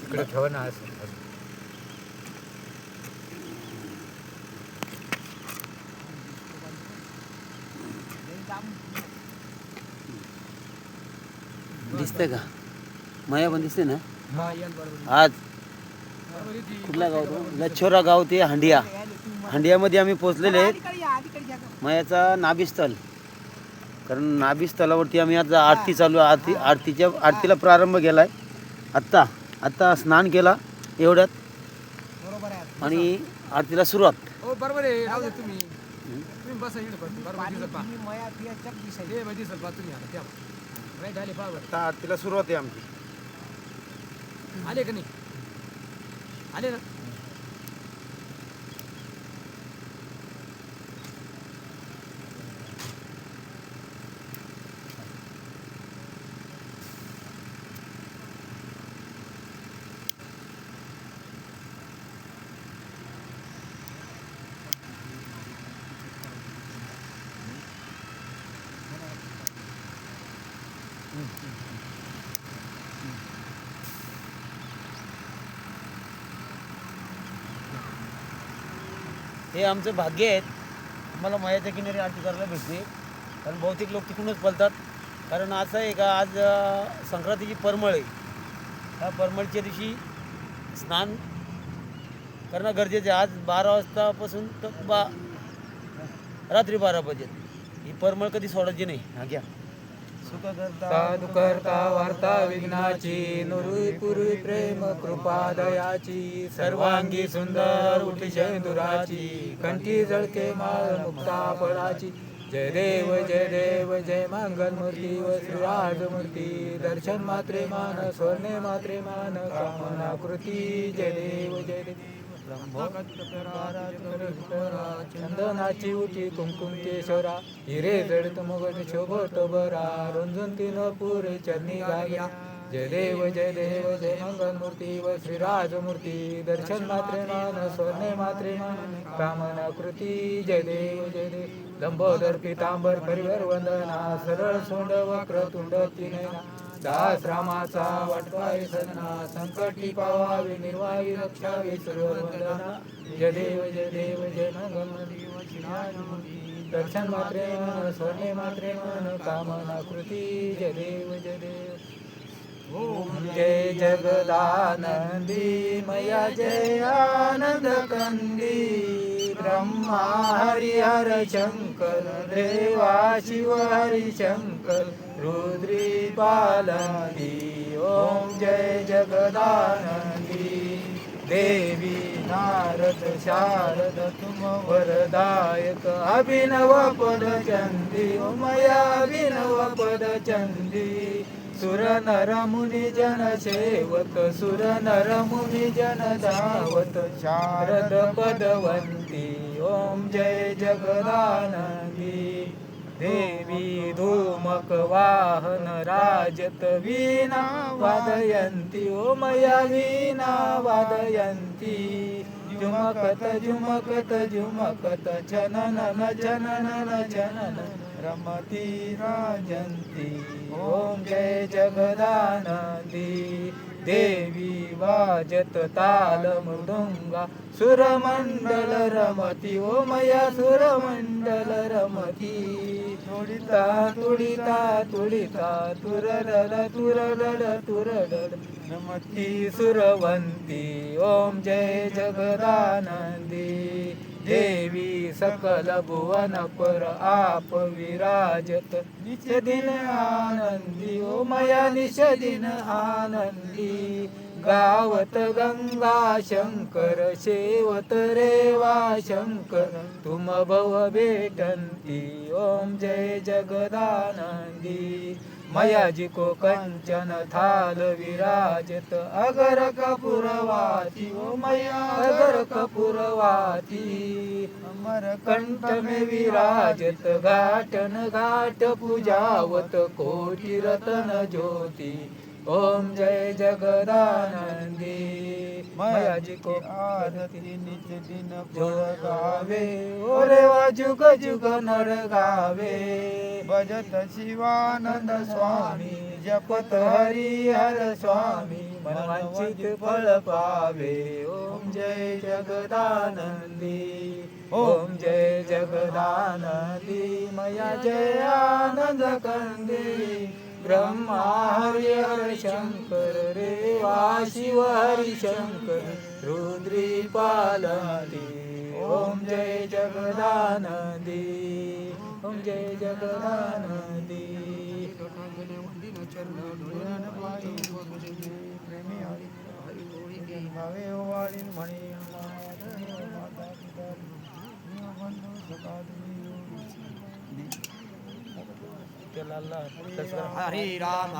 इकडे ठेवा ना असं. दिसतंय का? माया पण दिसते ना. हा याल बरोबर. आज कुठला गाव तो? लच्छोरा गाव ते हांडिया. हांडियामध्ये आम्ही पोचलेले आहेत. मायाचा नाभिस्थल. कारण नाभिस्थळावरती आम्ही आज आरती चालू आहे. आरतीला प्रारंभ केला आहे. आत्ता स्नान केला एवढ्यात बरोबर आहे. आणि आरतीला सुरुवात. हो बरोबर आहे. राहू दे तुम्ही. तुम्ही बसा इकडे बरोबर दिसत पहा. माया पिया जग दिसत. हे बघ दिसत पहा तुम्ही आता त्या. राईट आले पहा बरं. आता आरतीला सुरुवात आहे आमची. आले का नाही? आले ना? हे आमचं भाग्य आहे. आम्हाला मायाच्या किनारी आरती करायला भेटते. कारण बहुतेक लोक तिकडूनच पळतात. कारण असं आहे का, आज संक्रांतीची परमळ आहे. ह्या परमळच्या दिवशी स्नान करणं गरजेचं आहे. आज 12 वाजतापासून तर रात्री 12 ही परमळ कधी सोडायची नाही. हा घ्या. साधु करता वार्ता विघ्नाची, नुरुई पुरुई प्रेम कृपा दयाची, सर्वांगी सुंदर उठी शेंदुराची, कंठी जळके माळ मुक्ता फळाची. जय देव जय देव जय मंगल मूर्ती व श्रीराज मूर्ती, दर्शन मात्रे मान स्वर्णे मात्रे मान कामना कृती. जय देव जय देव. चंदनाची उठी कुमकुम केशरा, हिरे जडत मगज शोभत बरा, रुंजून तीन पुरे चरणी गाया. जय देव जय देव जय मंगल मूर्ती व श्रीराज मूर्ती, दर्शन मात्रे मान स्वर्णे मात्रे मान कामना कृती. जय देव जय देव. लंबोदर पितांबर परिवर वंदना, सरळ सोंड वक्र तुंड तीनयना, दास रामाचा वाटवाय सदना, संकटी पावावी निर्वाही रक्षावी सर्व वंदना. जय देव जय मंगल मूर्ती व श्रीराज मूर्ती, दर्शन मात्रे मन स्वर्णे मात्रे मन कामना कृती. जय देव जय देव. ओम जय जगदानंदी मया जय आनंद कंदी, ब्रह्मा हरिहर शंकर देवा शिव हरि शंकर रुद्री बालादी. ओम जय जगदानंदी देवी नारद शारद तुम वरदायक, अभिनव पद चंदी मया अभिनव पद चंदी, सुर नर मुनि जन सेवक सुर नर मुनि जन धावत, शारद पदवंती. ओम जय जगदानंदी देवी धूमक वाहन राजत, वीणा वादयंती ओ मया वीणा वादयंती, झुमकत झुमकत झुमकत छननन छननन छनन रमती राजंती. ओम जय जगदानंदी देवी वाजत ताल मृदुंगा, सुरमंडल रमती ओ मया सुरमंडल रमती, तुडिता तुडिता तुडिता तुररल तुररल तुररल रमती सुरवंती. ओम जय जगदानंदी देवी सकल भुवन पर आप विराजत, निच दिन आनंदी ओ मया निच दिन आनंदी, गावत गंगा शंकर सेवत रेवा शंकर तुम भव भेटंती. ओम जय जगदानंदी मयाजी को कंचन थाल विराजत, अगर कपूरवाती ओ मया अगर कपूरवाती, अमर कंठ में विराजत घाटन घाट पूजावत, कोटि रतन ज्योति ओम जय जगदानंदी मयाजी को आरती निज दिन जोर गावे ओरे वा जुग जुग नर गावे भजत शिवानंद स्वामी जपत हरी हर स्वामी मनवांचित फळ पावे ओम जय जगदानंदी ओम जय जगदानंदी मया जय आनंद कंदी ब्रह्मा हरि हर शंकर रेवा शिव हरि शंकर रुद्री पालती ओम जय जगदानंदी ओम जय जगदानंदी हरी राम